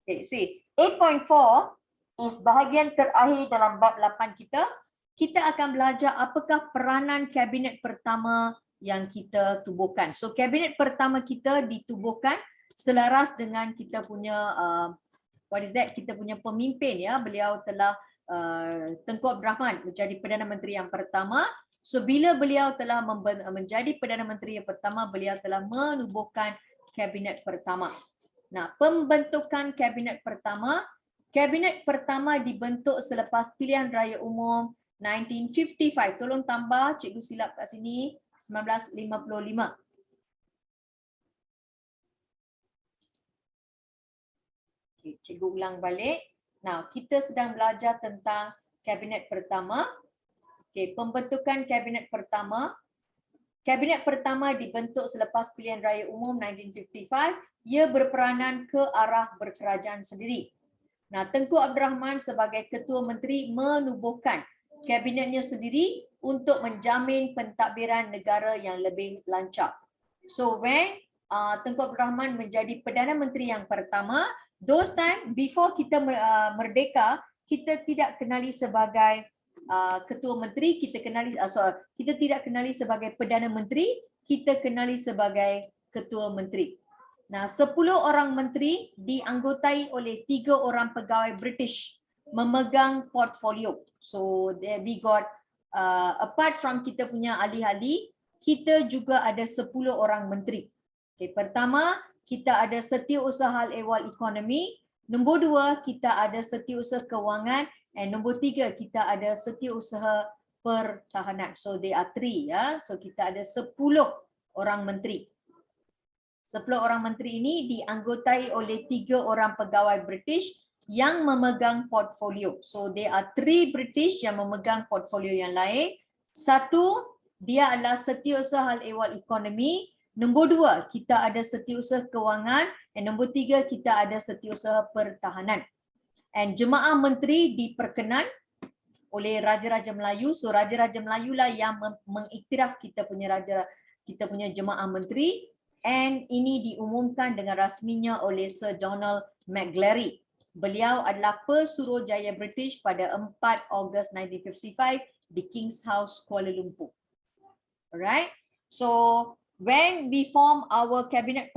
Okay, see, 8.4 is bahagian terakhir dalam bab 8 kita. Kita akan belajar apakah peranan kabinet pertama yang kita tubuhkan. So, kabinet pertama kita ditubuhkan selaras dengan kita punya kita punya pemimpin, ya. Beliau telah Tengku Abdul Rahman menjadi Perdana Menteri yang pertama. So, bila beliau telah menjadi Perdana Menteri yang pertama, beliau telah menubuhkan kabinet pertama. Nah, pembentukan kabinet pertama dibentuk selepas pilihan raya umum 1955. Tolong tambah, cikgu silap kat sini, 1955. Okay, cikgu ulang balik. Now, kita sedang belajar tentang kabinet pertama. Okay, pembentukan kabinet pertama. Kabinet pertama dibentuk selepas pilihan raya umum 1955. Ia berperanan ke arah berkerajaan sendiri. Nah, Tengku Abdul Rahman sebagai Ketua Menteri menubuhkan kabinetnya sendiri untuk menjamin pentadbiran negara yang lebih lancar. So, when Tengku Abdul Rahman menjadi Perdana Menteri yang pertama, those time before kita merdeka, kita tidak kenali sebagai Ketua Menteri, kita tidak kenali sebagai Perdana Menteri, kita kenali sebagai Ketua Menteri. Nah, 10 orang menteri dianggotai oleh 3 orang pegawai British memegang portfolio. So there we got apart from kita punya ahli-ahli, kita juga ada 10 orang menteri. Okay, pertama, kita ada Setiausaha Hal Ehwal Ekonomi. Nombor 2, kita ada Setiausaha Kewangan. And nombor 3, kita ada Setiausaha Pertahanan. So they are 3, ya. So kita ada 10 orang menteri. 10 orang menteri ini dianggotai oleh 3 orang pegawai British yang memegang portfolio. So there are 3 British yang memegang portfolio yang lain. 1, dia adalah Setiausaha Hal Ehwal Ekonomi. Nombor 2, kita ada Setiausaha Kewangan. Dan nombor 3, kita ada Setiausaha Pertahanan. And jemaah menteri diperkenan oleh Raja-Raja Melayu. So Raja-Raja Melayu lah yang mengiktiraf kita punya jemaah menteri. And ini diumumkan dengan rasminya oleh Sir Donald McGlary. Beliau adalah Pesuruhjaya British pada 4 Ogos 1955 di King's House, Kuala Lumpur. Alright. So when we form our kabinet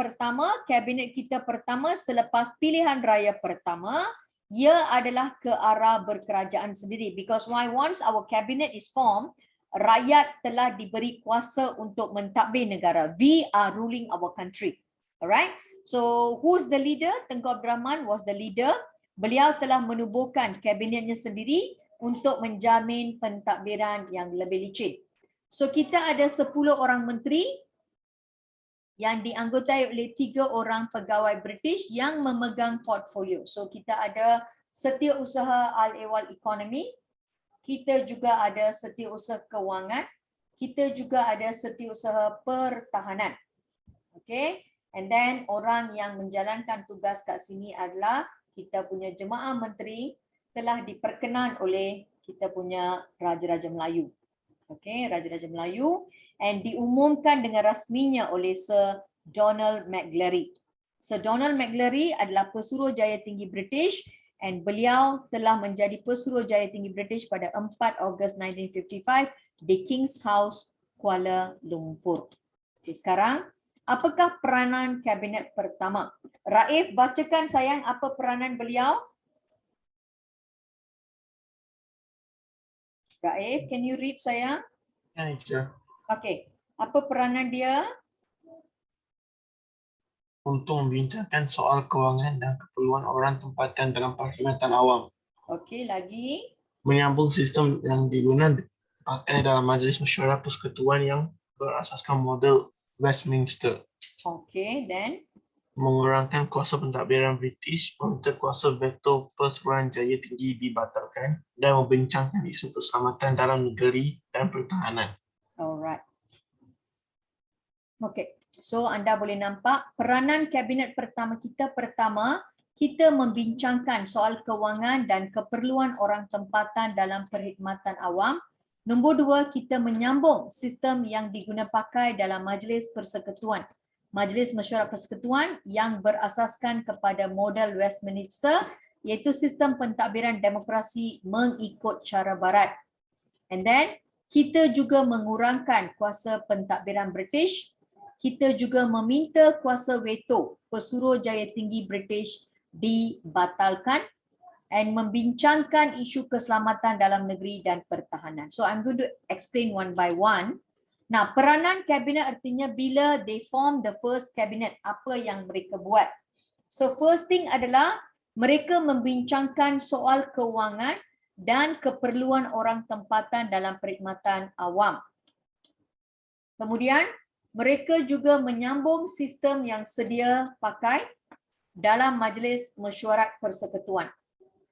kita pertama selepas pilihan raya pertama, ia adalah ke arah berkerajaan sendiri. Because once our cabinet is formed, rakyat telah diberi kuasa untuk mentadbir negara. We are ruling our country. Alright. So who's the leader? Tengku Abdul Rahman was the leader. Beliau telah menubuhkan kabinetnya sendiri untuk menjamin pentadbiran yang lebih licin. So kita ada 10 orang menteri yang dianggotai oleh 3 orang pegawai British yang memegang portfolio. So kita ada Setiausaha Hal Ehwal Ekonomi, kita juga ada Setiausaha Kewangan, kita juga ada Setiausaha Pertahanan. Okay, and then orang yang menjalankan tugas kat sini adalah kita punya jemaah menteri telah diperkenan oleh kita punya Raja-Raja Melayu. Okay, Raja-Raja Melayu, and diumumkan dengan rasminya oleh Sir Donald McGlary. Sir Donald McGlary adalah Pesuruhjaya Tinggi British, and beliau telah menjadi Pesuruhjaya Tinggi British pada 4 Ogos 1955 di King's House, Kuala Lumpur. Okay, sekarang, apakah peranan kabinet pertama? Raif, bacakan sayang apa peranan beliau? Raif, can you read sayang? Ya. Okay, apa peranan dia? Untuk membincangkan soal kewangan dan keperluan orang tempatan dalam perkhidmatan awam. Okey, lagi. Menyambung sistem yang digunakan dipakai dalam Majlis Mesyuarat Persekutuan yang berasaskan model Westminster. Okey, then? Mengurangkan kuasa pentadbiran British, meminta kuasa veto Pesuruhjaya Tinggi dibatalkan dan membincangkan isu keselamatan dalam negeri dan pertahanan. Alright. Okey. So anda boleh nampak peranan kabinet pertama kita membincangkan soal kewangan dan keperluan orang tempatan dalam perkhidmatan awam. Nombor 2, kita menyambung sistem yang digunapakai dalam Majlis Persekutuan. Majlis Mesyuarat Persekutuan yang berasaskan kepada model Westminster, iaitu sistem pentadbiran demokrasi mengikut cara barat. And then kita juga mengurangkan kuasa pentadbiran British. Kita juga meminta kuasa veto Pesuruhjaya Tinggi British dibatalkan and membincangkan isu keselamatan dalam negeri dan pertahanan. So I'm going to explain one by one. Nah, peranan kabinet artinya bila they form the first cabinet, apa yang mereka buat. So first thing adalah mereka membincangkan soal kewangan dan keperluan orang tempatan dalam perkhidmatan awam. Kemudian mereka juga menyambung sistem yang sedia pakai dalam Majlis Mesyuarat Persekutuan.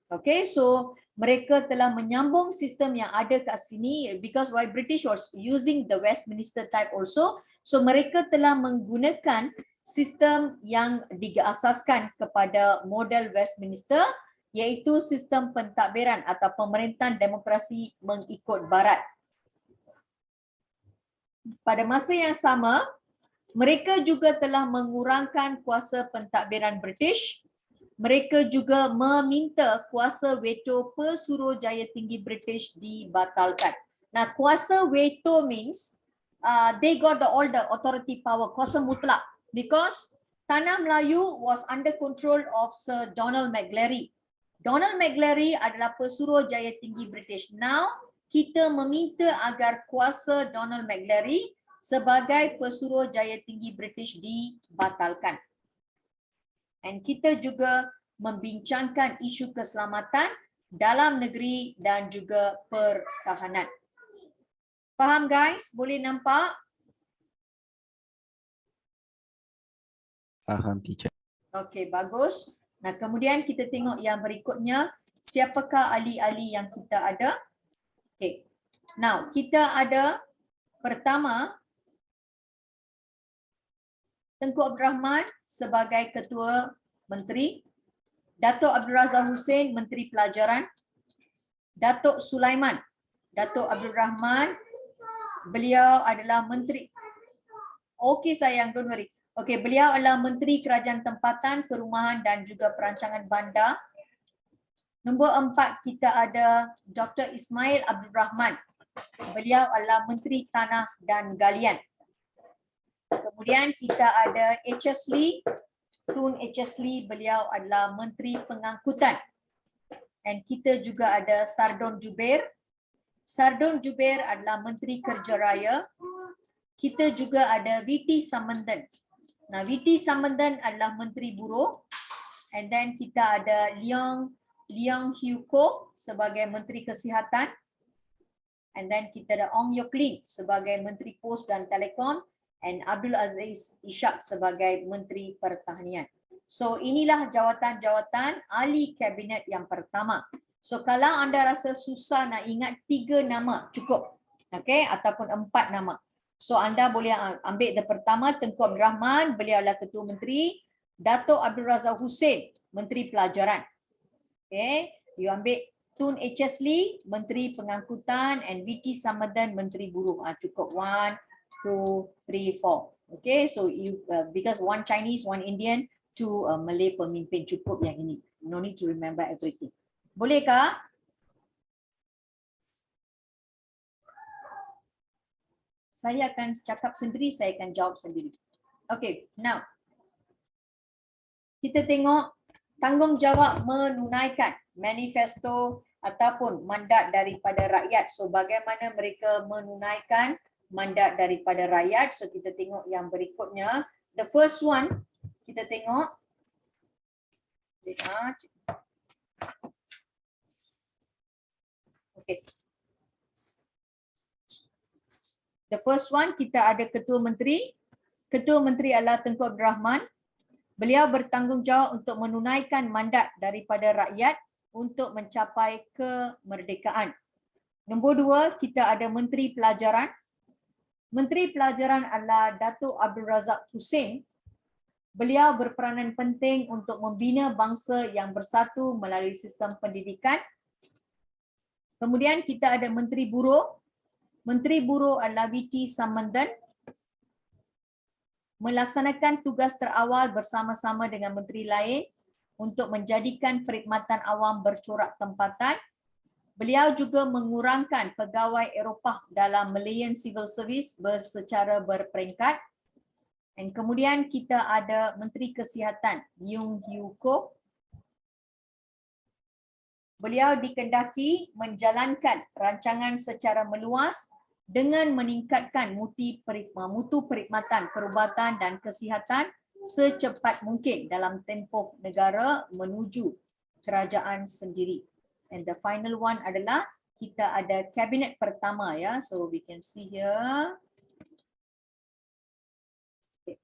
Okay, so mereka telah menyambung sistem yang ada kat sini because why British was using the Westminster type also. So mereka telah menggunakan sistem yang diasaskan kepada model Westminster, iaitu sistem pentadbiran atau pemerintahan demokrasi mengikut barat. Pada masa yang sama, mereka juga telah mengurangkan kuasa pentadbiran British. Mereka juga meminta kuasa veto Pesuruhjaya Tinggi British dibatalkan. Nah, kuasa veto means they got all the authority power, kuasa mutlak, because Tanah Melayu was under control of Sir Donald McLaren. Donald McLaren adalah Pesuruhjaya Tinggi British. Now, kita meminta agar kuasa Donald McLaren sebagai Pesuruhjaya Tinggi British dibatalkan. Dan kita juga membincangkan isu keselamatan dalam negeri dan juga pertahanan. Faham guys? Boleh nampak? Faham, teacher. Okey, bagus. Nah, kemudian kita tengok yang berikutnya, siapakah ahli-ahli yang kita ada? Okey. Now, kita ada pertama Tengku Abdul Rahman sebagai Ketua Menteri, Datuk Abdul Razak Hussein Menteri Pelajaran, Datuk Sulaiman, Datuk Abdul Rahman, beliau adalah Menteri. Okey sayang, don't worry. Okey, beliau adalah Menteri Kerajaan Tempatan, Perumahan dan juga Perancangan Bandar. Nombor 4 kita ada Dr. Ismail Abdul Rahman. Beliau adalah Menteri Tanah dan Galian. Kemudian kita ada H.S. Lee, Tun H.S. Lee, beliau adalah Menteri Pengangkutan. Dan kita juga ada Sardon Jubair. Sardon Jubair adalah Menteri Kerja Raya. Kita juga ada V.T. Sambandar. Nah, V.T. Sambandar adalah Menteri Buruh. And then kita ada Leong Hiew Koh sebagai Menteri Kesihatan. And then kita ada Ong Yok Lin sebagai Menteri Pos dan Telekom. And Abdul Aziz Ishak sebagai Menteri Pertanian. So inilah jawatan-jawatan ahli kabinet yang pertama. So kalau anda rasa susah nak ingat 3 nama cukup. Okay, ataupun 4 nama. So anda boleh ambil the pertama, Tengku Abdul Rahman, beliau adalah Ketua Menteri. Datuk Abdul Razak Hussein, Menteri Pelajaran. Okay, you ambil Tun H.S. Lee, Menteri Pengangkutan, and V.T. Sambandar, Menteri Buruh. Cukup 1, 2, 3, 4. Okay, so you because 1 Chinese, 1 Indian, 2 Malay pemimpin, cukup yang ini. No need to remember everything. Bolehkah? Saya akan cakap sendiri, saya akan jawab sendiri. Okay, now kita tengok tanggungjawab menunaikan manifesto ataupun mandat daripada rakyat. So bagaimana mereka menunaikan mandat daripada rakyat. So kita tengok yang berikutnya. The first one, kita tengok. Okay. The first one, kita ada Ketua Menteri. Ketua Menteri adalah Tengku Abdul Rahman. Beliau bertanggungjawab untuk menunaikan mandat daripada rakyat untuk mencapai kemerdekaan. Nombor 2, kita ada Menteri Pelajaran. Menteri Pelajaran adalah Datuk Abdul Razak Hussein. Beliau berperanan penting untuk membina bangsa yang bersatu melalui sistem pendidikan. Kemudian kita ada Menteri Buruh. Menteri Buruh adalah V.T. Sambandar. melaksanakan tugas terawal bersama-sama dengan menteri lain untuk menjadikan perkhidmatan awam bercorak tempatan. Beliau juga mengurangkan pegawai Eropah dalam Malayan Civil Service secara berperingkat. Dan kemudian kita ada Menteri Kesihatan Yung Hyu Koh. Beliau dikendaki menjalankan rancangan secara meluas dengan meningkatkan mutu perkhidmatan perubatan dan kesihatan secepat mungkin dalam tempoh negara menuju kerajaan sendiri. And the final one adalah kita ada kabinet pertama ya. So we can see here. Okay.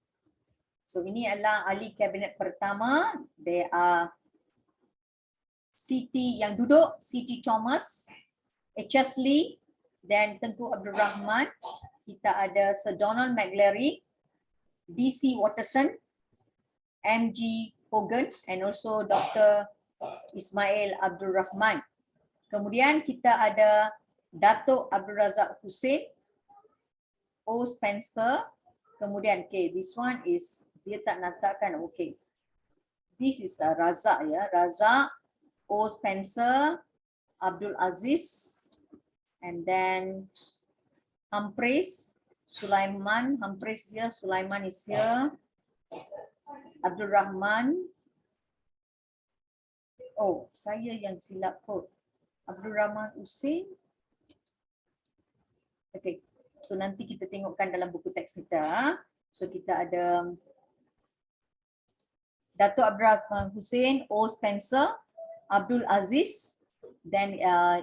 So ini adalah ahli kabinet pertama. They are Siti yang duduk, Siti Thomas, H.S. Lee, dan Tengku Abdul Rahman. Kita ada Sir Donald McLary, D.C. Watterson, M.G. Hogan, and also Dr. Ismail Abdul Rahman. Kemudian kita ada Datuk Abdul Razak Hussein, O. Spencer. Kemudian, okay, this one is, dia tak letakkan, okay. This is Razak ya, Razak, O. Spencer, Abdul Aziz, and then Humphreys, Sulaiman, Humphreys here, Sulaiman is here, Abdul Rahman. Oh, saya yang silap kot. Abdul Rahman Hussein. Okay, so nanti kita tengokkan dalam buku teks kita. So kita ada Datuk Abdul Rahman Hussein, O. Spencer, Abdul Aziz, then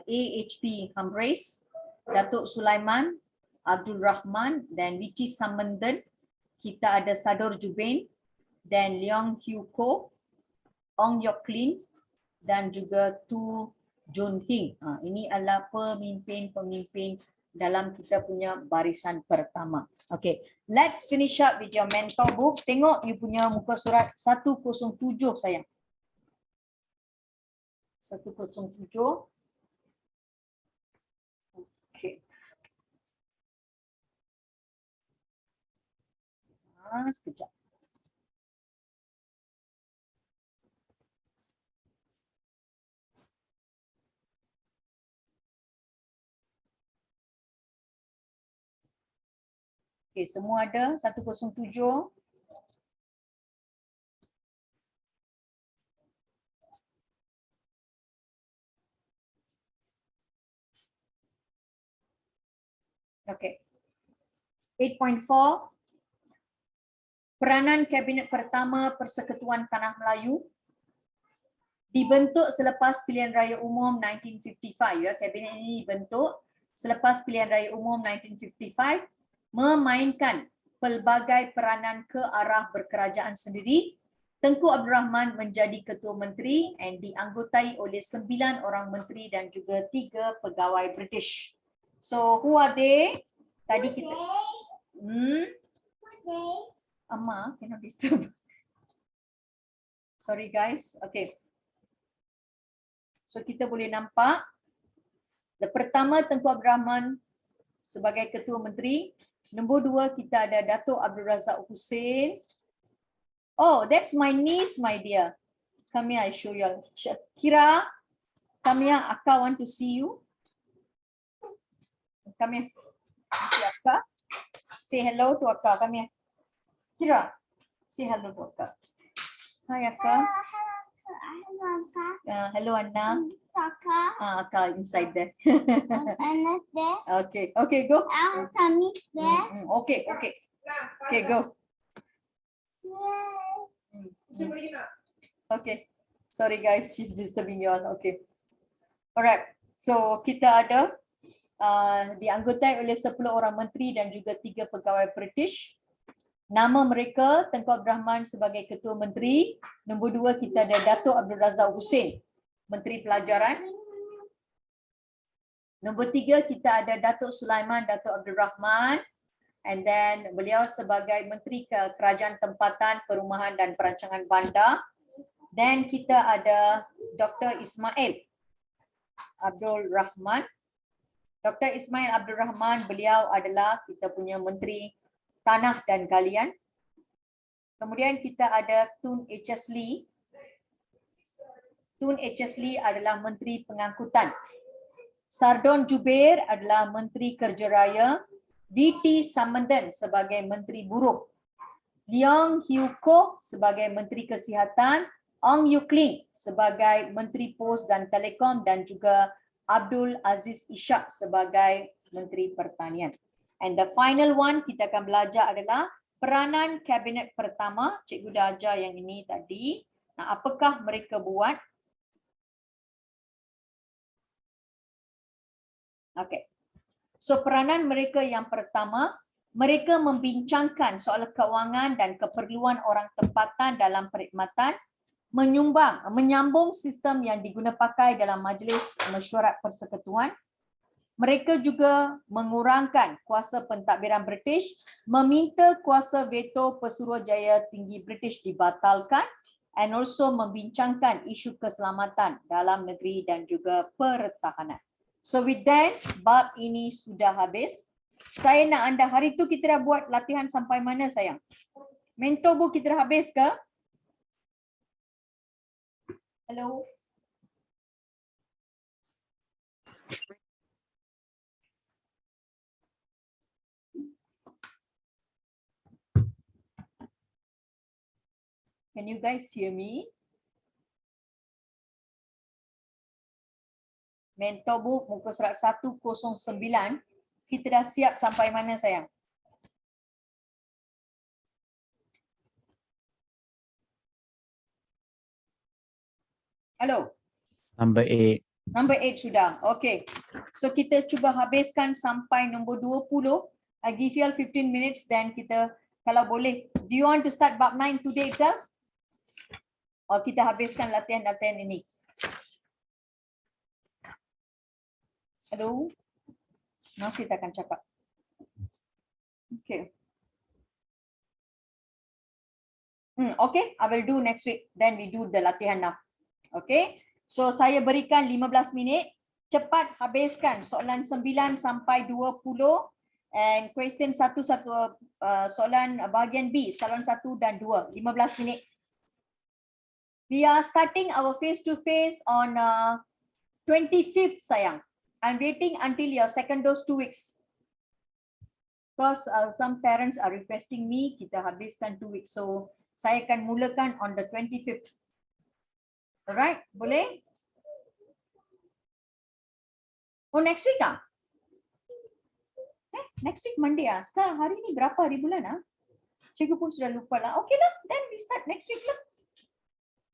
A.H.P. Humphreys, Datuk Sulaiman, Abdul Rahman, then Witi Samanden, kita ada Sador Jubain, dan Leong Hyu Koh, Ong Yok Lin, dan juga Tu Jun Hing. Ini adalah pemimpin-pemimpin dalam kita punya barisan pertama. Okay, let's finish up with your mentor book. Tengok you punya muka surat 107 sayang. 107. Okay. Sekejap. Okay, semua ada 107. Okay. 8.4. Peranan Kabinet Pertama Persekutuan Tanah Melayu dibentuk selepas pilihan raya umum 1955 ya. Kabinet ini dibentuk selepas pilihan raya umum 1955, memainkan pelbagai peranan ke arah berkerajaan sendiri. Tengku Abdul Rahman menjadi Ketua Menteri dan dianggotai oleh 9 orang menteri dan juga 3 pegawai British. So who are they? Tadi kita Amma, cannot disturb. Sorry guys. Okay. So kita boleh nampak. The pertama Tengku Abdul Rahman sebagai Ketua Menteri. Nombor 2 kita ada Datuk Abdul Razak Hussein. Oh, that's my niece, my dear. Come here, I show you. Kira, come here. Akka want to see you. Come here. See Akka. Say hello to Akka. Come here. Kira, say hello to Akka. Hi, Akka. Hello, Akka. Hello, Anna. Akka. Akka inside there. Anna's there. Okay, okay, go. Our tummy's there. Okay, okay. Okay, go. Okay. Sorry guys, she's disturbing you all. Okay. Alright. So kita ada dianggotai oleh 10 orang menteri dan juga 3 pegawai British. Nama mereka Tengku Abdul Rahman sebagai Ketua Menteri. Nombor 2 kita ada Datuk Abdul Razak Hussein, Menteri Pelajaran. Nombor 3 kita ada Datuk Sulaiman, Datuk Abdul Rahman. And then beliau sebagai Menteri Kerajaan Tempatan, Perumahan dan Perancangan Bandar. Dan kita ada Dr. Ismail Abdul Rahman. Dr. Ismail Abdul Rahman, beliau adalah kita punya Menteri Tanah dan Galian. Kemudian kita ada Tun H.S. Lee. Tun H.S. Lee adalah Menteri Pengangkutan. Sardon Jubair adalah Menteri Kerja Raya. V.T. Sambandhan sebagai Menteri Buruh. Leong Hiew Koh sebagai Menteri Kesihatan. Ong Yew Kling sebagai Menteri Pos dan Telekom dan juga Abdul Aziz Ishak sebagai Menteri Pertanian. And the final one kita akan belajar adalah peranan Kabinet Pertama. Cikgu dah ajar yang ini tadi. Nah, apakah mereka buat? Okay. So peranan mereka yang pertama, mereka membincangkan soal kewangan dan keperluan orang tempatan dalam perkhidmatan, menyambung sistem yang digunapakai dalam Majlis Mesyuarat Persekutuan. Mereka juga mengurangkan kuasa pentadbiran British, meminta kuasa veto Pesuruhjaya Tinggi British dibatalkan and also membincangkan isu keselamatan dalam negeri dan juga pertahanan. So with that, bab ini sudah habis. Saya nak anda, hari tu kita dah buat latihan sampai mana sayang? Mentor book kita dah habis ke? Hello? Can you guys hear me? Mentor book muka surat 109. Kita dah siap sampai mana sayang? Hello? Number 8. Number 8 sudah. Okay. So kita cuba habiskan sampai nombor 20. I give you all 15 minutes then kita kalau boleh. Do you want to start bab 9 today itself? Or kita habiskan latihan-latihan ini? Hello? Masih takkan cakap. Okay. Okay, I will do next week. Then we do the latihan now. Okay. So saya berikan 15 minit. Cepat habiskan soalan 9 sampai 20 and question soalan bahagian B, soalan 1 dan 2. 15 minit. We are starting our face-to-face on 25th sayang. I'm waiting until your second dose 2 weeks. Because some parents are requesting me, kita habiskan 2 weeks. So saya akan mulakan on the 25th. Alright, boleh? Oh, next week ah? Next week Monday ah? Sekarang hari ni berapa hari bulan ah? Cikgu pun sudah lupa lah. Okay lah, then we start next week lah.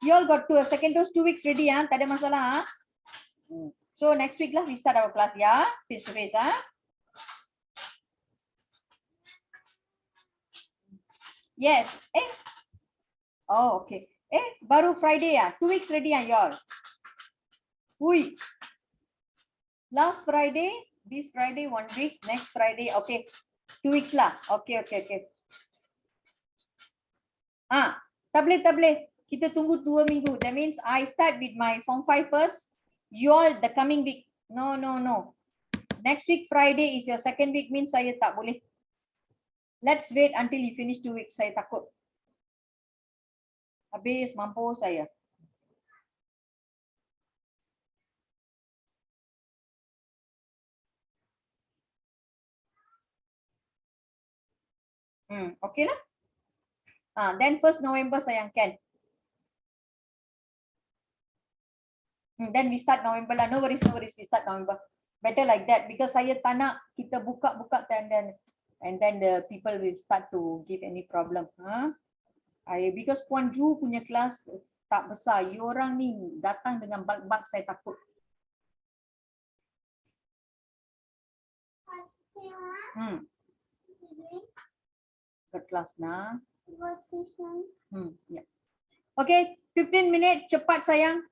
You all got to second dose 2 weeks ready ah? Tak ada masalah ah? So next week lah we start our class ya, face to face ah. Yes. Oh, okay. Baru Friday ya. 2 weeks ready ya, y'all. Ui. Last Friday, this Friday 1 week, next Friday, okay. 2 weeks lah. Okay. Tak boleh. Kita tunggu 2 minggu. That means I start with my Form 5 first. You all the coming week. No. Next week Friday is your second week, means saya tak boleh. Let's wait until you finish 2 weeks. Saya takut. Habis mampus saya. Okay lah. Then 1st November sayang kan. Then we start November lah. No worries. We start November. Better like that because saya tak nak kita buka and then the people will start to give any problem. Because Puan Ju punya kelas tak besar. You orang ni datang dengan bug saya takut. Berkelas nah. Ya. Okay, 15 minit cepat sayang.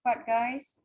Cepat guys.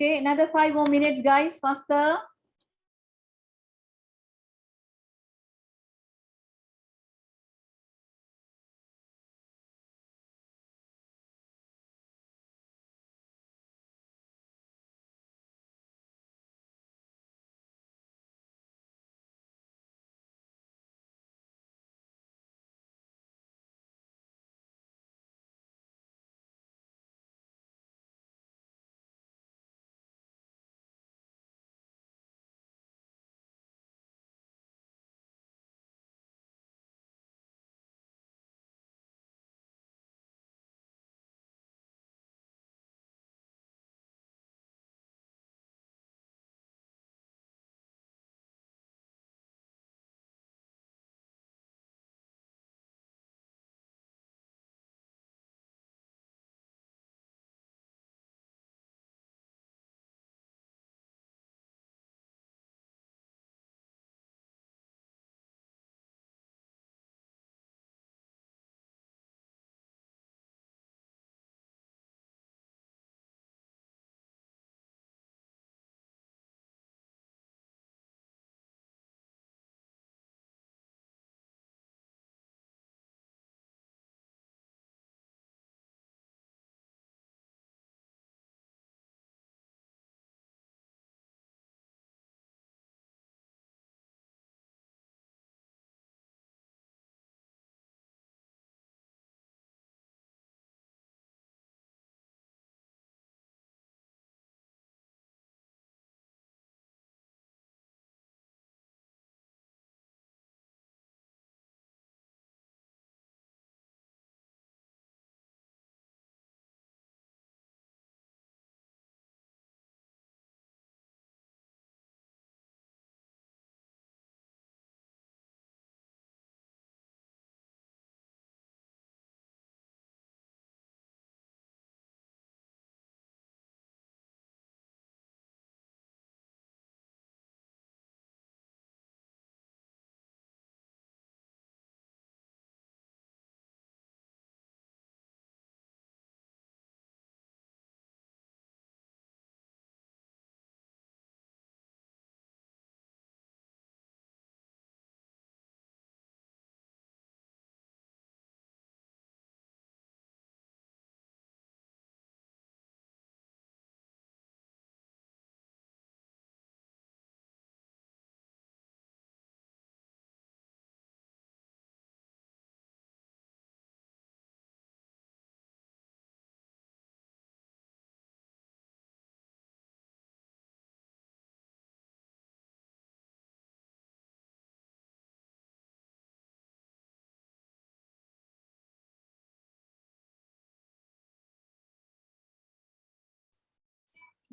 Okay, another 5 more minutes, guys. Faster.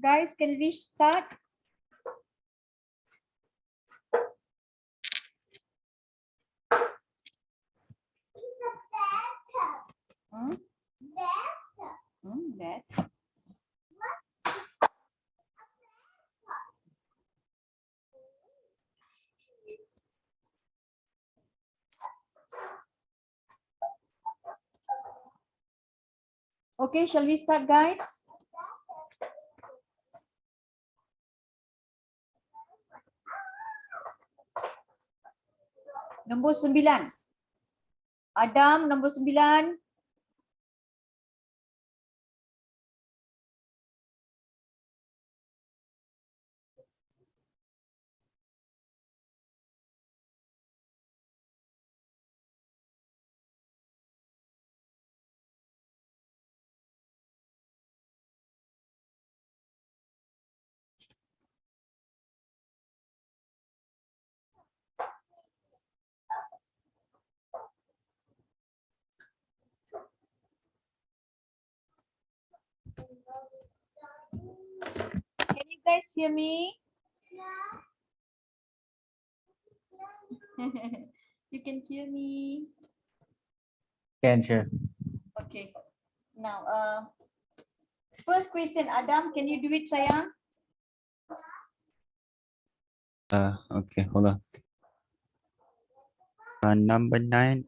Guys, can we start? Hmm? That. Okay, shall we start, guys? Nombor 9. Adam, nombor 9. Can you guys hear me? You can hear me. Can, sure. Okay. Now, first question, Adam, can you do it, sayang? Okay, hold on. Number 9,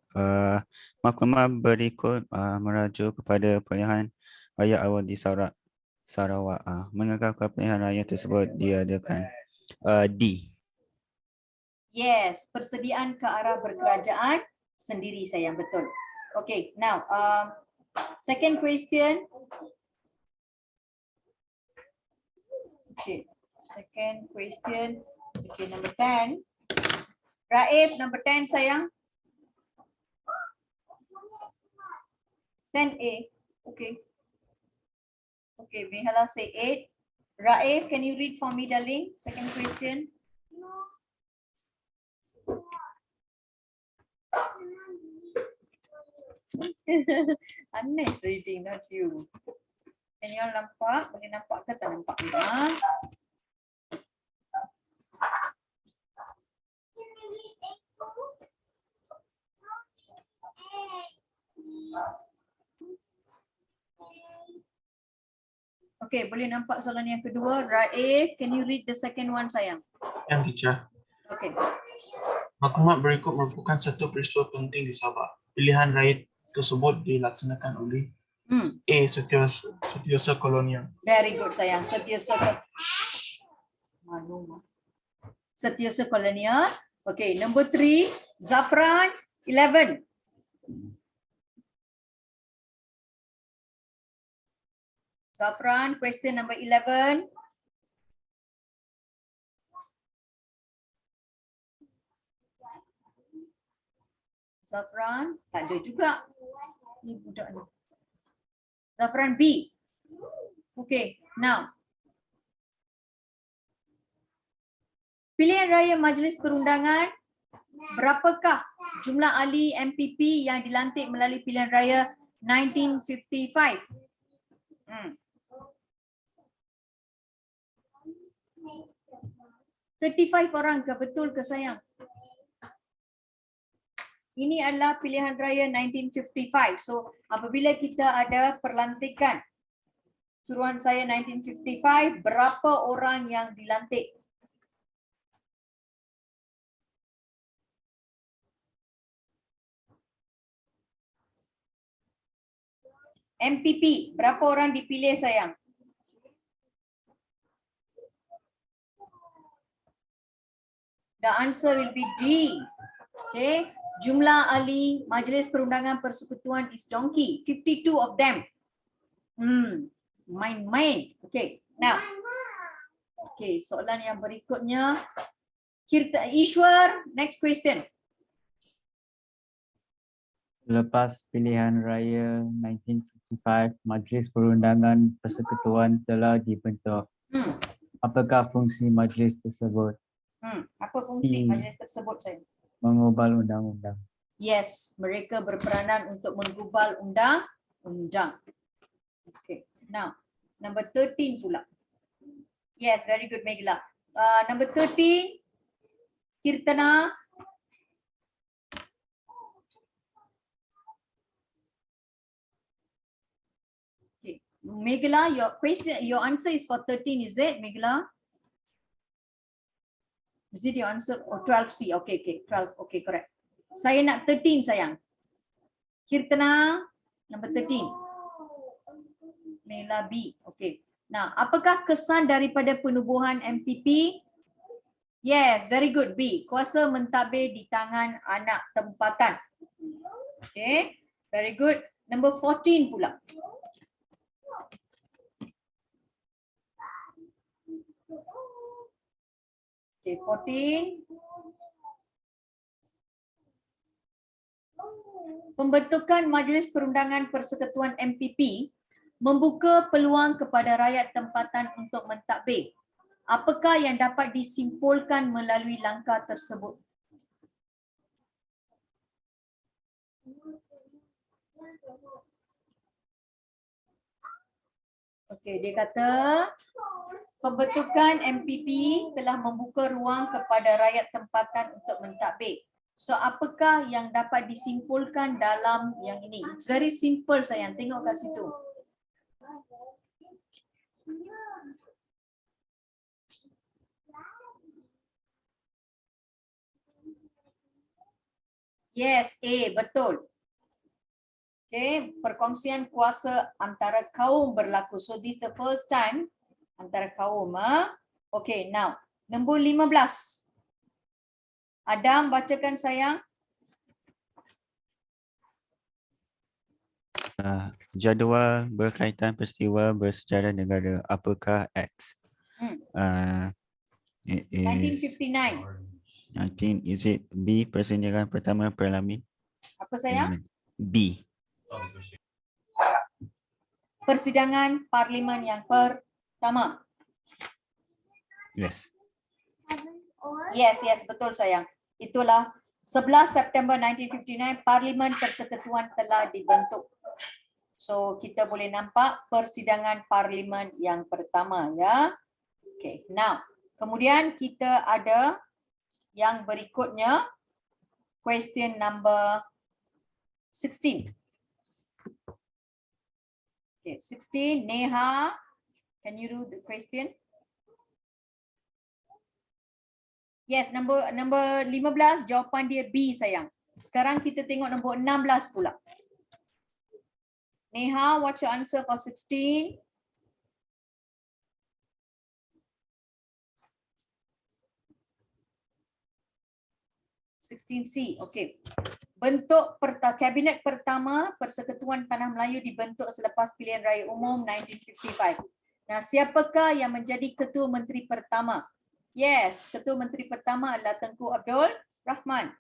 maklumat berikut merujuk kepada pilihan ayat awal disorot. Sarawak. Mengapa pilihan raya tersebut diadakan? D. Yes, persediaan ke arah berkerajaan sendiri sayang, betul. Okay, now second question. Okay, second question. Okay, number 10. Raif, number 10 sayang. 10A. Okay. Okay, Mihala say 8. Raif, can you read for me, darling? Second question. Anna is reading, not you. Can you all nampak? Boleh nampak ke tak nampak? Okay, boleh nampak soalan yang kedua. Raif, can you read the second one, sayang? Yang teacher. Okay. Maklumat berikut merupakan satu peristiwa penting di Sabah. Pilihan raya tersebut dilaksanakan oleh A. Setiausaha Kolonial. Very good, sayang. Setiausaha Kolonial. Okay, number 3, Zafran, 11. Zafran, question number 11. Zafran, tak ada juga. Ni budak ni. Zafran B. Okay, now. Pilihan raya Majlis Perundangan, berapakah jumlah ahli MPP yang dilantik melalui pilihan raya 1955? 35 orang ke, betul ke sayang? Ini adalah pilihan raya 1955. So apabila kita ada perlantikan suruhan saya 1955, berapa orang yang dilantik? MPP, berapa orang dipilih sayang? The answer will be D. Okay. Jumlah ahli Majlis Perundangan Persekutuan is donkey. 52 of them. Main-main. Okay. Now. Okay. Soalan yang berikutnya. Ishwar, next question. Selepas pilihan raya 1955, Majlis Perundangan Persekutuan telah dibentuk. Apakah fungsi majlis tersebut? Apa fungsi majlis tersebut, saya? Mengubah undang-undang. Yes, mereka berperanan untuk menggubal undang-undang. Okay. Now, number 13 pula. Yes, very good, Megila. Number 13, Kirtana. Okay. Megila, your answer is for 13, is it, Megila? Is it your answer? Oh, 12C. Okay, 12. Okay, correct. Saya nak 13, sayang. Kirtana, number 13. Mela B. Okay. Now, apakah kesan daripada penubuhan MPP? Yes, very good. B. Kuasa mentadbir di tangan anak tempatan. Okay, very good. Number 14 pula. Okay, 14. Pembentukan Majlis Perundangan Persekutuan MPP membuka peluang kepada rakyat tempatan untuk mentadbir. Apakah yang dapat disimpulkan melalui langkah tersebut? Okey, dia kata pembentukan MPP telah membuka ruang kepada rakyat tempatan untuk mentadbir. So apakah yang dapat disimpulkan dalam yang ini? It's very simple, sayang. Tengok kat situ. Yes, A, betul. Okay, perkongsian kuasa antara kaum berlaku. So this the first time antara kaum. Okay, now nombor 15. Adam, bacakan sayang. Jadual berkaitan peristiwa bersejarah negara. Apakah X? It is 1959. Is it B, persenjagaan pertama parlimen? Apa sayang? B. Persidangan parlimen yang pertama. Yes. Yes, betul sayang. Itulah 11 September 1959 Parlimen Persekutuan telah dibentuk. So kita boleh nampak persidangan parlimen yang pertama ya. Okay, now kemudian kita ada yang berikutnya, question number 16. Okay, 16, Neha, can you do the question? Yes, number 15, jawapan dia B sayang. Sekarang kita tengok nombor 16 pula. Neha, what's your answer for 16? C, okay. Bentuk kabinet pertama Persekutuan Tanah Melayu dibentuk selepas pilihan raya umum 1955. Nah, siapakah yang menjadi ketua menteri pertama? Yes, ketua menteri pertama adalah Tengku Abdul Rahman.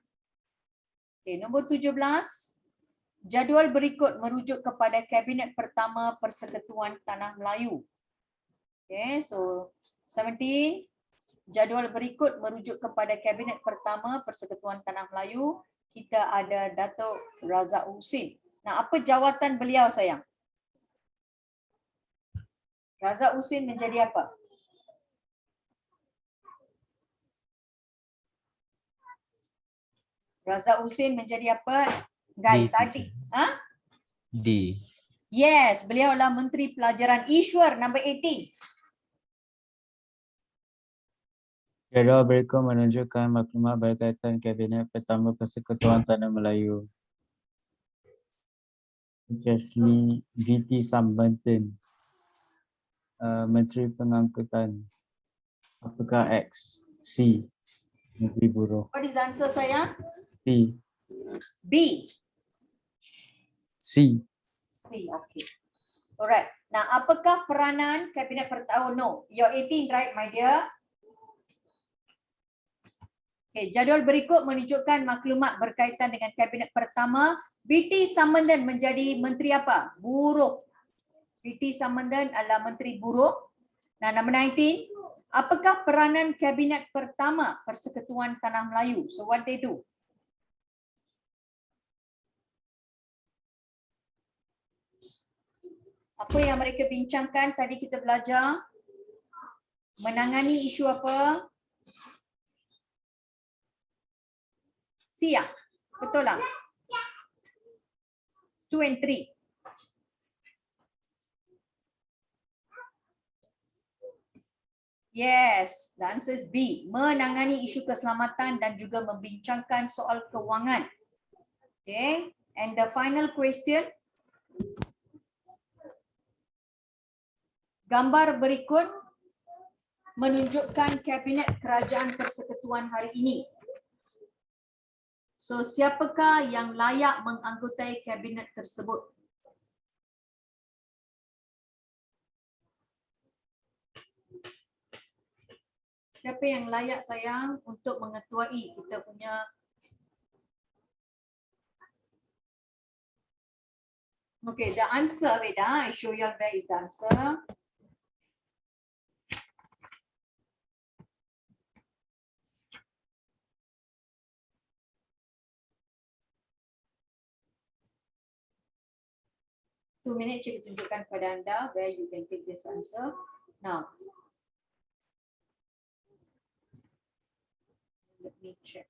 Okay, nombor 17. Jadual berikut merujuk kepada kabinet pertama Persekutuan Tanah Melayu. Okay, so 17. Jadual berikut merujuk kepada kabinet pertama Persekutuan Tanah Melayu. Kita ada Datuk Razak Husin. Nah, apa jawatan beliau sayang? Razak Husin menjadi apa? Razak Husin menjadi apa? Guys, tadi. D. Yes, beliau adalah Menteri Pelajaran. Ishwar, number 18. Jadual berikut menunjukkan maklumat berkaitan Kabinet Pertama Persekutuan Tanah Melayu. Jasmine VT Sambanten, Menteri Pengangkutan. Apakah X? C, Menteri Buruh. What is the answer sayang? C. B. C. C, okay. Alright. Nah, apakah peranan kabinet pertama? Oh, no. You're 18, right, my dear? Okay, jadual berikut menunjukkan maklumat berkaitan dengan kabinet pertama. BT Sambanten menjadi menteri apa? Buruh. BT Sambanten adalah menteri buruh. Nah, number 19. Apakah peranan kabinet pertama Persekutuan Tanah Melayu? So what they do? Apa yang mereka bincangkan tadi kita belajar? Menangani isu apa? Siang. Betul lah. 2 and 3. Yes, the answer is B. Menangani isu keselamatan dan juga membincangkan soal kewangan. Okay, and the final question. Gambar berikut menunjukkan kabinet kerajaan persekutuan hari ini. So, siapakah yang layak menganggotai kabinet tersebut? Siapa yang layak sayang untuk mengetuai kita punya? Okay, the answer, wait, I show you where is the answer. Two minutes saya tunjukkan kepada anda where you can take this answer. Now, let me check.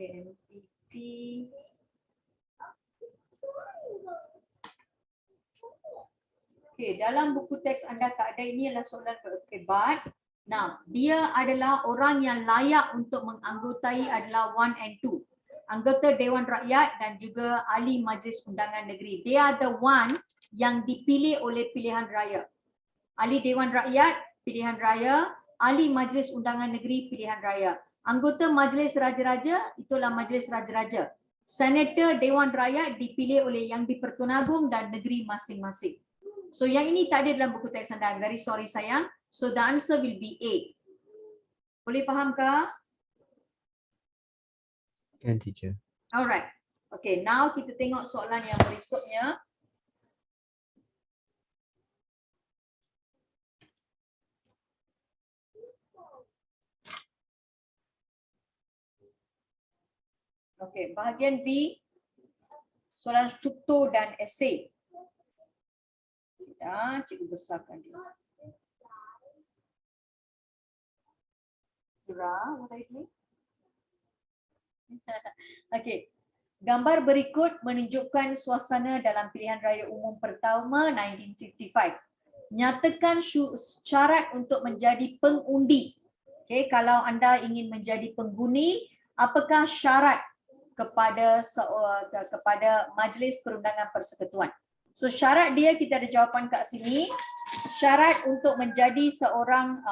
NPP. Okey, dalam buku teks anda tak ada, ini adalah soalan berkebat. Now, dia adalah orang yang layak untuk menganggotai adalah 1 and 2. Anggota Dewan Rakyat dan juga ahli Majlis Undangan Negeri. They are the one yang dipilih oleh pilihan raya. Ahli Dewan Rakyat, pilihan raya. Ahli Majlis Undangan Negeri, pilihan raya. Anggota Majlis Raja-Raja, itulah Majlis Raja-Raja. Senator Dewan Rakyat dipilih oleh Yang di-Pertuan Agong dan negeri masing-masing. So yang ini tak ada dalam buku teks anda. Very sorry sayang. So the answer will be A. Boleh faham ke? Kan teacher. Alright. Okay, now kita tengok soalan yang berikutnya. Okay, bahagian B. Soalan struktur dan esei. Cikgu besarkan dia. Surah, what are you doing? Okey. Gambar berikut menunjukkan suasana dalam pilihan raya umum pertama 1955. Nyatakan syarat untuk menjadi pengundi. Okey, kalau anda ingin menjadi pengundi, apakah syarat kepada Majlis Perundangan Persekutuan? So syarat dia, kita ada jawapan kat sini. Syarat untuk menjadi seorang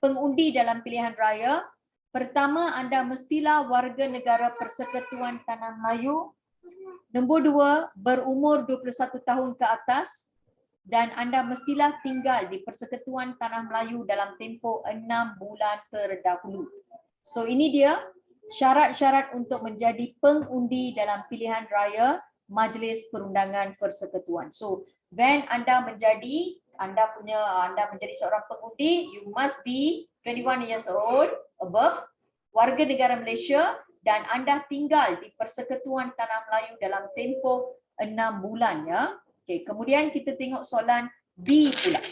pengundi dalam pilihan raya. Pertama, anda mestilah warga negara Persekutuan Tanah Melayu. Nombor 2, berumur 21 tahun ke atas. Dan anda mestilah tinggal di Persekutuan Tanah Melayu dalam tempoh 6 bulan terdahulu. So ini dia syarat-syarat untuk menjadi pengundi dalam pilihan raya Majlis Perundangan Persekutuan. So when anda menjadi seorang pengundi, you must be 21 years old above, warga negara Malaysia, dan anda tinggal di Persekutuan Tanah Melayu dalam tempoh 6 bulan ya. Okey, kemudian kita tengok soalan B pula.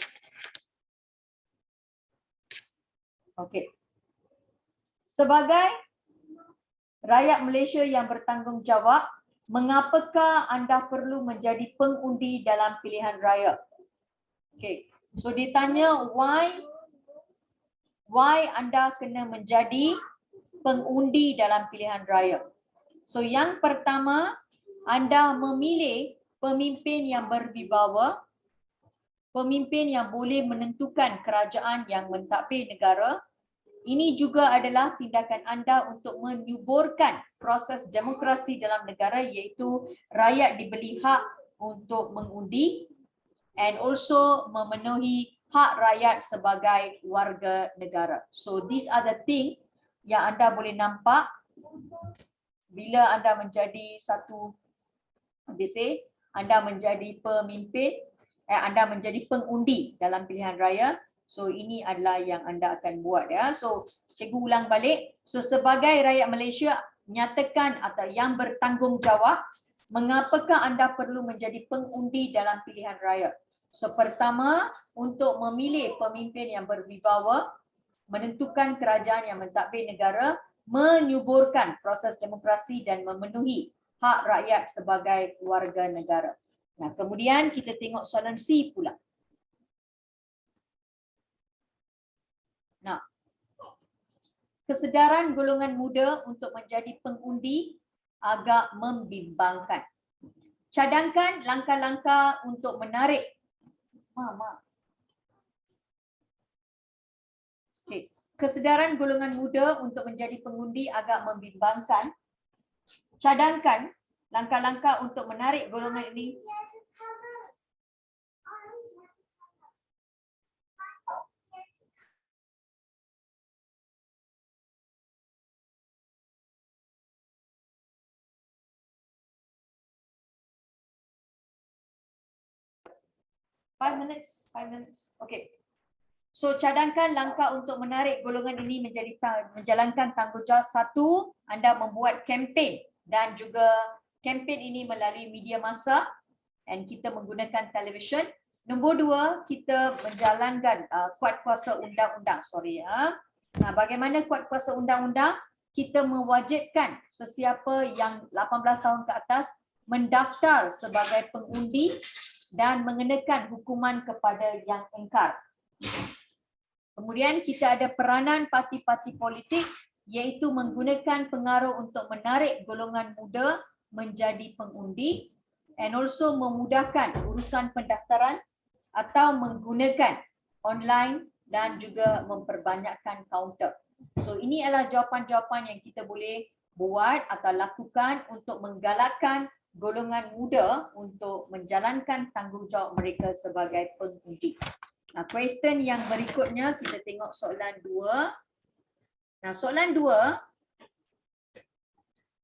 Okey. Sebagai rakyat Malaysia yang bertanggungjawab, mengapakah anda perlu menjadi pengundi dalam pilihan raya? Okay, so ditanya why anda kena menjadi pengundi dalam pilihan raya. So yang pertama, anda memilih pemimpin yang berwibawa, pemimpin yang boleh menentukan kerajaan yang mentadbir negara. Ini juga adalah tindakan anda untuk menyuburkan proses demokrasi dalam negara, iaitu rakyat diberi hak untuk mengundi and also memenuhi hak rakyat sebagai warga negara. So these are the things yang anda boleh nampak bila anda menjadi anda menjadi pemimpin, anda menjadi pengundi dalam pilihan raya. So ini adalah yang anda akan buat ya. So cikgu ulang balik. So sebagai rakyat Malaysia, nyatakan atau yang bertanggungjawab, mengapakah anda perlu menjadi pengundi dalam pilihan raya? So pertama, untuk memilih pemimpin yang berwibawa, menentukan kerajaan yang mentadbir negara, menyuburkan proses demokrasi dan memenuhi hak rakyat sebagai warga negara. Nah, kemudian kita tengok soalan C pula. Nah, kesedaran golongan muda untuk menjadi pengundi agak membimbangkan. Cadangkan langkah-langkah untuk menarik. Okay. Kesedaran golongan muda untuk menjadi pengundi agak membimbangkan. Cadangkan langkah-langkah untuk menarik golongan ini. Five minutes. Okay. So cadangkan langkah untuk menarik golongan ini menjalankan tanggungjawab. Satu, anda membuat kempen dan juga kempen ini melalui media massa dan kita menggunakan televisyen. Nombor 2, kita menjalankan kuat kuasa undang-undang. Nah, bagaimana kuat kuasa undang-undang? Kita mewajibkan sesiapa yang 18 tahun ke atas mendaftar sebagai pengundi dan mengenakan hukuman kepada yang engkar. Kemudian kita ada peranan parti-parti politik iaitu menggunakan pengaruh untuk menarik golongan muda menjadi pengundi and also memudahkan urusan pendaftaran atau menggunakan online dan juga memperbanyakkan kaunter. So ini adalah jawapan-jawapan yang kita boleh buat atau lakukan untuk menggalakkan golongan muda untuk menjalankan tanggungjawab mereka sebagai pengundi. Nah, question yang berikutnya kita tengok soalan 2. Nah, soalan 2,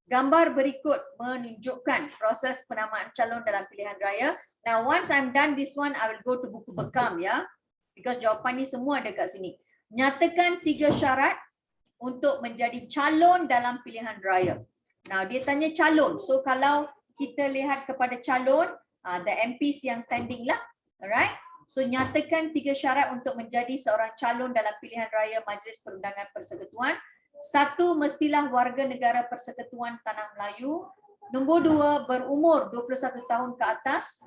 gambar berikut menunjukkan proses penamaan calon dalam pilihan raya. Now, once I'm done this one, I will go to buku bekam ya. Because jawapan ni semua ada kat sini. Nyatakan 3 syarat untuk menjadi calon dalam pilihan raya. Now, dia tanya calon. So, kalau kita lihat kepada calon, the MPs yang standing lah. Alright. So, nyatakan 3 syarat untuk menjadi seorang calon dalam pilihan raya Majlis Perundangan Persekutuan. 1, mestilah warga negara Persekutuan Tanah Melayu. Nombor 2, berumur 21 tahun ke atas,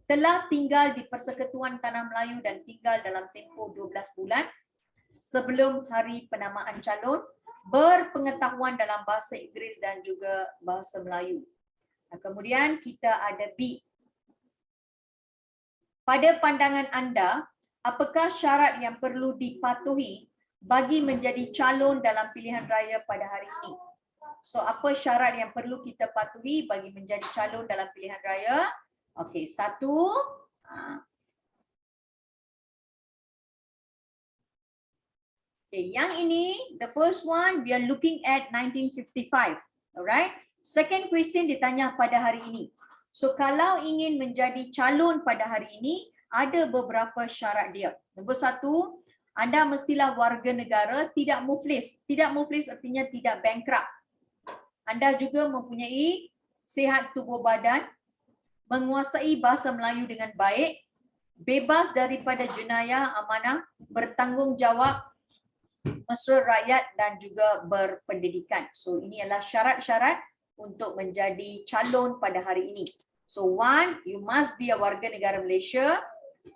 telah tinggal di Persekutuan Tanah Melayu dan tinggal dalam tempoh 12 bulan sebelum hari penamaan calon, berpengetahuan dalam bahasa Inggeris dan juga bahasa Melayu. Nah, kemudian kita ada B. Pada pandangan anda, apakah syarat yang perlu dipatuhi bagi menjadi calon dalam pilihan raya pada hari ini? So, apa syarat yang perlu kita patuhi bagi menjadi calon dalam pilihan raya? Okey, 1. Okay, yang ini, the first one, we are looking at 1955. Alright. Second question ditanya pada hari ini. So, kalau ingin menjadi calon pada hari ini, ada beberapa syarat dia. Nombor 1, anda mestilah warga negara tidak muflis. Tidak muflis artinya tidak bankrupt. Anda juga mempunyai sihat tubuh badan, menguasai bahasa Melayu dengan baik, bebas daripada jenayah amanah, bertanggungjawab, mesra rakyat dan juga berpendidikan. So ini adalah syarat-syarat untuk menjadi calon pada hari ini. So 1, you must be a warga negara Malaysia.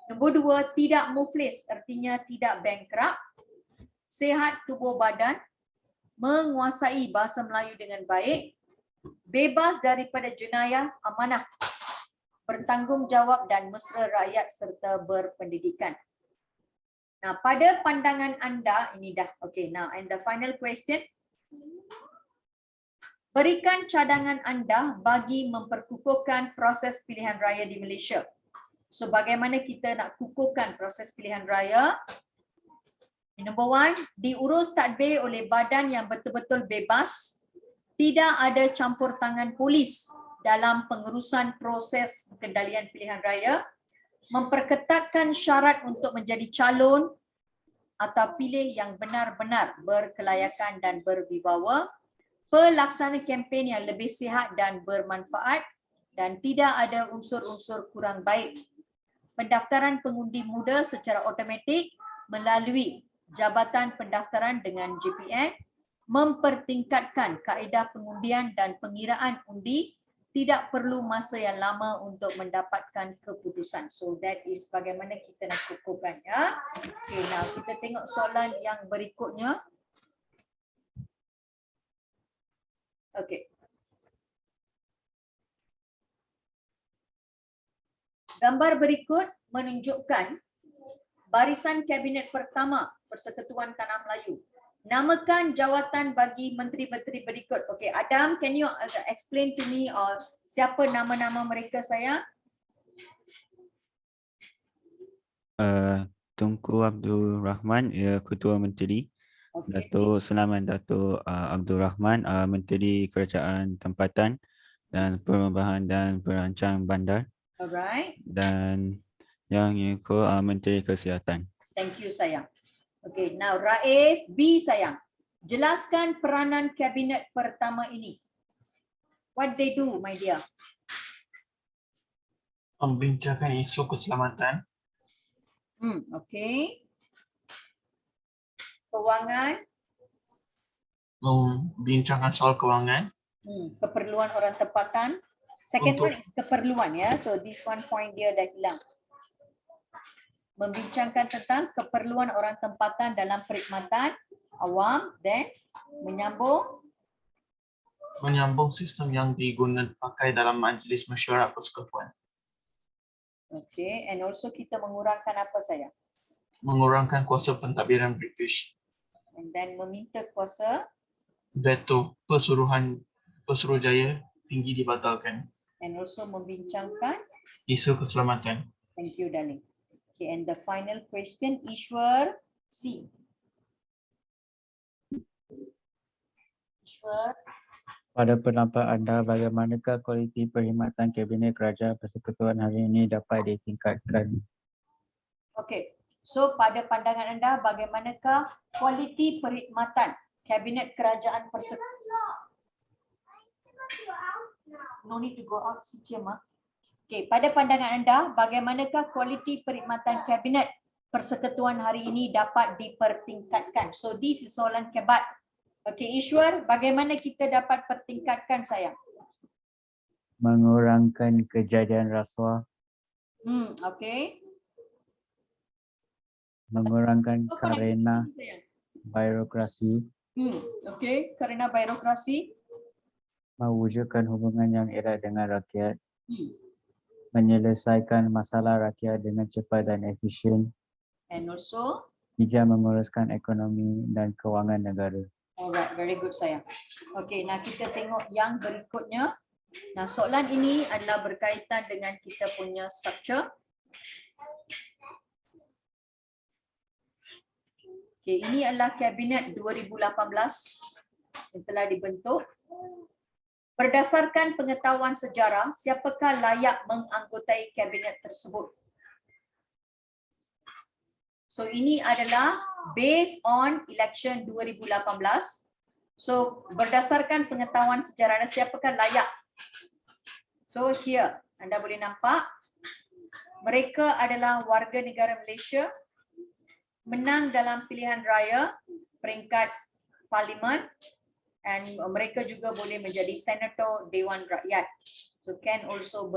Nombor 2, tidak muflis artinya tidak bankrupt, sihat tubuh badan, menguasai bahasa Melayu dengan baik, bebas daripada jenayah amanah, bertanggungjawab dan mesra rakyat serta berpendidikan. Nah, pada pandangan anda, ini dah. Okay, now and the final question. Berikan cadangan anda bagi memperkukuhkan proses pilihan raya di Malaysia. So, bagaimana kita nak kukuhkan proses pilihan raya? Number 1, diurus tadbir oleh badan yang betul-betul bebas. Tidak ada campur tangan polis dalam pengurusan proses kendalian pilihan raya. Memperketatkan syarat untuk menjadi calon atau pilih yang benar-benar berkelayakan dan berwibawa, pelaksana kempen yang lebih sihat dan bermanfaat dan tidak ada unsur-unsur kurang baik. Pendaftaran pengundi muda secara automatik melalui Jabatan Pendaftaran dengan JPN, mempertingkatkan kaedah pengundian dan pengiraan undi, tidak perlu masa yang lama untuk mendapatkan keputusan. So that is bagaimana kita nak kukuhkan ya. Okay, now kita tengok soalan yang berikutnya. Okay. Gambar berikut menunjukkan barisan kabinet pertama Persekutuan Tanah Melayu. Namakan jawatan bagi menteri-menteri berikut. Okay, Adam, can you explain to me siapa nama-nama mereka saya? Tunku Abdul Rahman, Ketua Menteri. Okay. Datuk Selamat Datuk Abdul Rahman, Menteri Kerajaan Tempatan dan Perubahan dan Perancang Bandar. Alright. Dan yang ikut Menteri Kesihatan. Thank you sayang. Okay, now Raif B sayang. Jelaskan peranan kabinet pertama ini. What they do, my dear? Membincangkan isu keselamatan. Okay. Kewangan. Membincangkan soal kewangan. Keperluan orang tempatan. Second Untuk- one is keperluan ya. So this one point dia dah hilang. Membincangkan tentang keperluan orang tempatan dalam perkhidmatan awam, then menyambung sistem yang pakai dalam majlis mesyuarat persekutuan, okay, and also kita mengurangkan apa saya? mengurangkan kuasa pentadbiran British, And then meminta kuasa veto Pesuruhjaya tinggi dibatalkan, and also membincangkan. isu keselamatan. Thank you, darling. Okay, and the final question, Ishwar C. Ishwar, Pada pendapat anda, bagaimanakah kualiti perkhidmatan Kabinet Kerajaan Persekutuan hari ini dapat ditingkatkan? okay. So pada pandangan anda, bagaimanakah kualiti perkhidmatan Kabinet Kerajaan Persekutuan? No need to go out, Sichema. Okay, pada pandangan anda, bagaimanakah kualiti perkhidmatan Kabinet Persekutuan hari ini dapat dipertingkatkan? So this is soalan kebat. Okay, Ishwar, bagaimana kita dapat pertingkatkan sayang? Mengurangkan kejadian rasuah, Okay. mengurangkan Apa lagi? karena Sayang? birokrasi, Okay, kerana birokrasi. mewujudkan hubungan yang erat dengan rakyat, Hmm. menyelesaikan masalah rakyat dengan cepat dan efisien, And also, bijak menguruskan ekonomi dan kewangan negara. alright, very good sayang. Okay, nah kita tengok yang berikutnya. Nah, soalan ini adalah berkaitan dengan kita punya structure. Okay, ini adalah Kabinet 2018 yang telah dibentuk. Berdasarkan pengetahuan sejarah, siapakah layak menganggotai kabinet tersebut? So ini adalah based on election 2018. So berdasarkan pengetahuan sejarah, siapakah layak? So here anda boleh nampak mereka adalah warga negara Malaysia, menang dalam pilihan raya peringkat parlimen, and mereka juga boleh menjadi senator Dewan Rakyat. So can also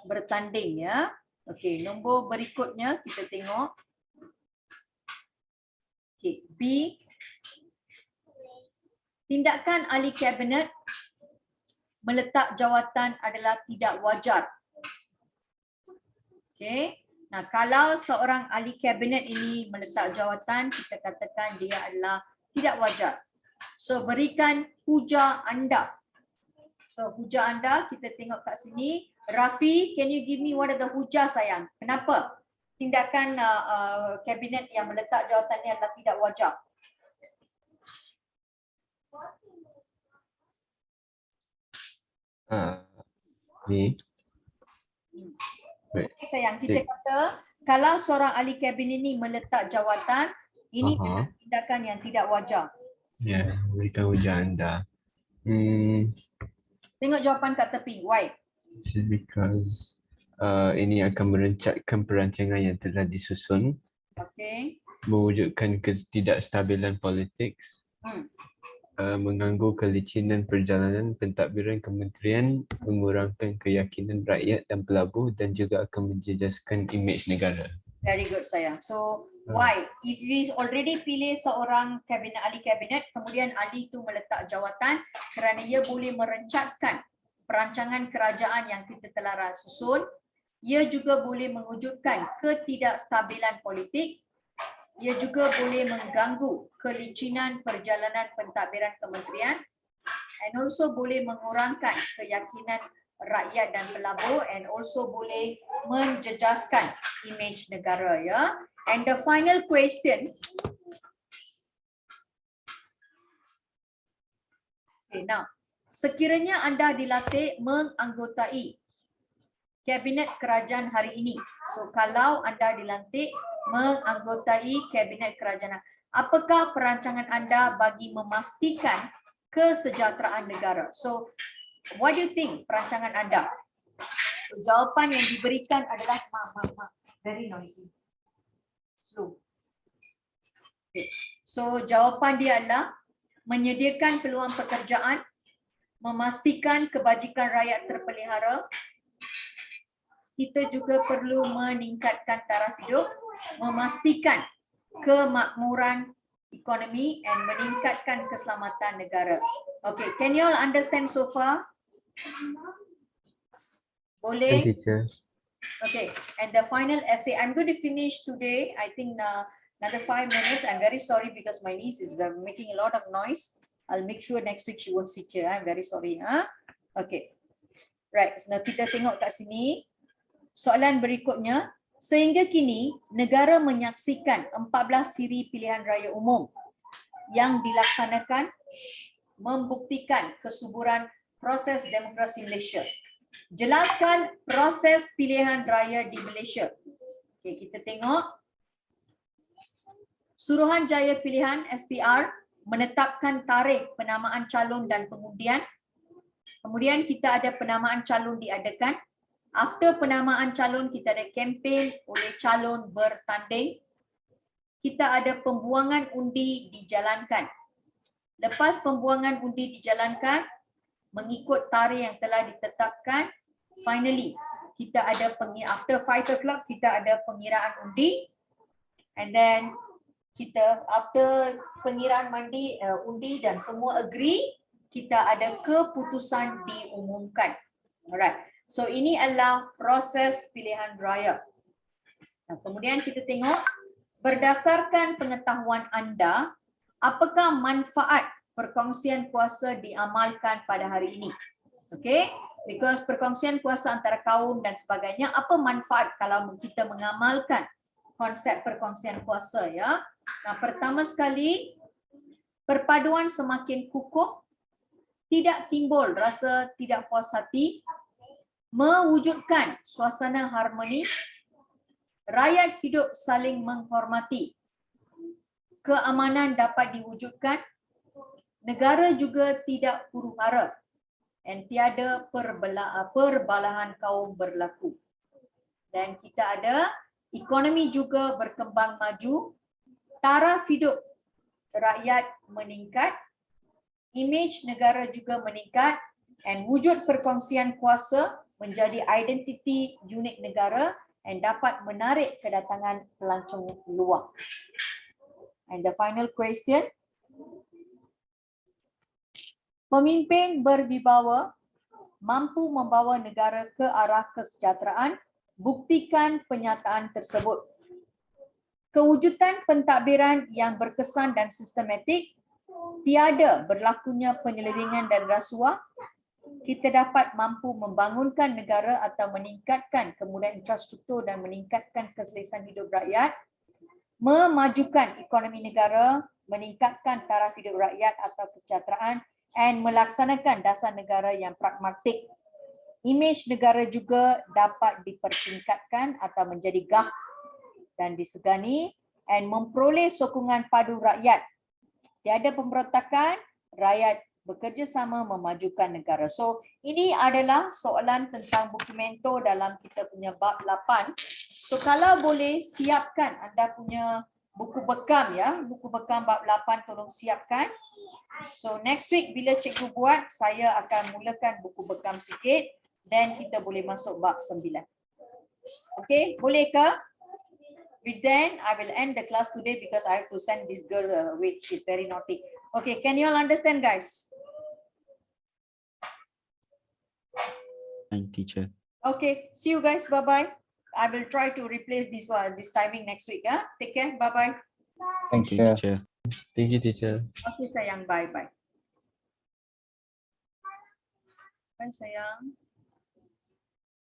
bertanding ya. Okay, nombor berikutnya kita tengok. Okay, B. Tindakan ahli kabinet meletak jawatan adalah tidak wajar. Okay. Nah, kalau seorang ahli kabinet ini meletak jawatan, kita katakan dia adalah tidak wajar. So berikan hujah anda. So hujah anda kita tengok kat sini. Rafi, can you give me what are the hujah sayang? Kenapa tindakan kabinet yang meletak jawatan ni adalah tidak wajar? Ni. Okay, sayang, kita kata kalau seorang ahli kabinet ni meletak jawatan, ini adalah tindakan yang tidak wajar. Ya, berikan hujah anda. Tengok jawapan kat tepi. Why? This is because ini akan merencatkan perancangan yang telah disusun, Okay. mewujudkan ketidakstabilan politik, mengganggu kelicinan perjalanan pentadbiran kementerian, mengurangkan keyakinan rakyat dan pelabuh dan juga akan menjejaskan imej negara. Very good sayang. So why? If we already pilih seorang kabinet, ahli kabinet, kemudian ahli itu meletak jawatan kerana ia boleh merencatkan perancangan kerajaan yang kita telah susun, ia juga boleh mewujudkan ketidakstabilan politik, ia juga boleh mengganggu kelicinan perjalanan pentadbiran kementerian, and also boleh mengurangkan keyakinan rakyat dan pelabuh, and also boleh menjejaskan imej negara ya. And the final question. Okay, now sekiranya anda dilatih menganggotai kabinet kerajaan hari ini. So kalau anda dilantik menganggotai kabinet kerajaan, apakah perancangan anda bagi memastikan kesejahteraan negara? So what do you think perancangan anda? So, jawapan yang diberikan adalah very noisy. Slow. Okay. So jawapan dia adalah menyediakan peluang pekerjaan, memastikan kebajikan rakyat terpelihara. Kita juga perlu meningkatkan taraf hidup, memastikan kemakmuran ekonomi and meningkatkan keselamatan negara. Okay, can you all understand so far? Boleh? Teacher. Okay, and the final essay, I'm going to finish today. I think another 5 minutes. I'm very sorry because my niece is making a lot of noise. I'll make sure next week she won't sit here. I'm very sorry. Okay, right. So kita tengok kat sini. Soalan berikutnya, sehingga kini negara menyaksikan 14 siri pilihan raya umum yang dilaksanakan membuktikan kesuburan proses demokrasi Malaysia. Jelaskan proses pilihan raya di Malaysia. Okay, kita tengok. Suruhanjaya Pilihan SPR menetapkan tarikh penamaan calon dan pengundian. Kemudian kita ada penamaan calon diadakan. After penamaan calon, kita ada kempen oleh calon bertanding. Kita ada pembuangan undi dijalankan. Lepas pembuangan undi dijalankan, mengikut tarikh yang telah ditetapkan, finally, kita ada after 5 o'clock, kita ada pengiraan undi. And then, kita after pengiraan undi dan semua agree, kita ada keputusan diumumkan. Alright. So ini adalah proses pilihan raya. Nah, kemudian kita tengok berdasarkan pengetahuan anda, apakah manfaat perkongsian kuasa diamalkan pada hari ini? Okay, because perkongsian kuasa antara kaum dan sebagainya, apa manfaat kalau kita mengamalkan konsep perkongsian kuasa ya? Nah, pertama sekali, perpaduan semakin kukuh, tidak timbul rasa tidak puas hati, mewujudkan suasana harmoni, rakyat hidup saling menghormati, keamanan dapat diwujudkan, negara juga tidak huru-hara, dan tiada perbalahan kaum berlaku. Dan kita ada ekonomi juga berkembang maju, taraf hidup rakyat meningkat, imej negara juga meningkat, dan wujud perkongsian kuasa menjadi identiti unik negara dan dapat menarik kedatangan pelancong luar. And the final question. Pemimpin berwibawa mampu membawa negara ke arah kesejahteraan, buktikan penyataan tersebut. Kewujudan pentadbiran yang berkesan dan sistematik, tiada berlakunya penyelewengan dan rasuah, kita dapat mampu membangunkan negara atau meningkatkan kemudahan infrastruktur dan meningkatkan keselesaan hidup rakyat, memajukan ekonomi negara, meningkatkan taraf hidup rakyat atau kesejahteraan dan melaksanakan dasar negara yang pragmatik. Imej negara juga dapat dipertingkatkan atau menjadi gah dan disegani dan memperoleh sokongan padu rakyat. Tiada pemberontakan, rakyat bekerjasama memajukan negara. So, ini adalah soalan tentang Bukimento dalam kita punya bab 8. So, kalau boleh siapkan anda punya buku bekam ya, buku bekam bab 8 tolong siapkan. So, next week bila cikgu buat, saya akan mulakan buku bekam sikit, then kita boleh masuk bab 9. Okay, boleh ke? With then, I will end the class today because I have to send this girl away. She's very naughty. Okay, can you all understand, guys? And teacher. Okay, see you guys. Bye-bye. I will try to replace this timing next week. Take care. Bye-bye. Thank Thank you. you, teacher. Thank you, teacher. Okay, sayang. Bye-bye. Bye, sayang.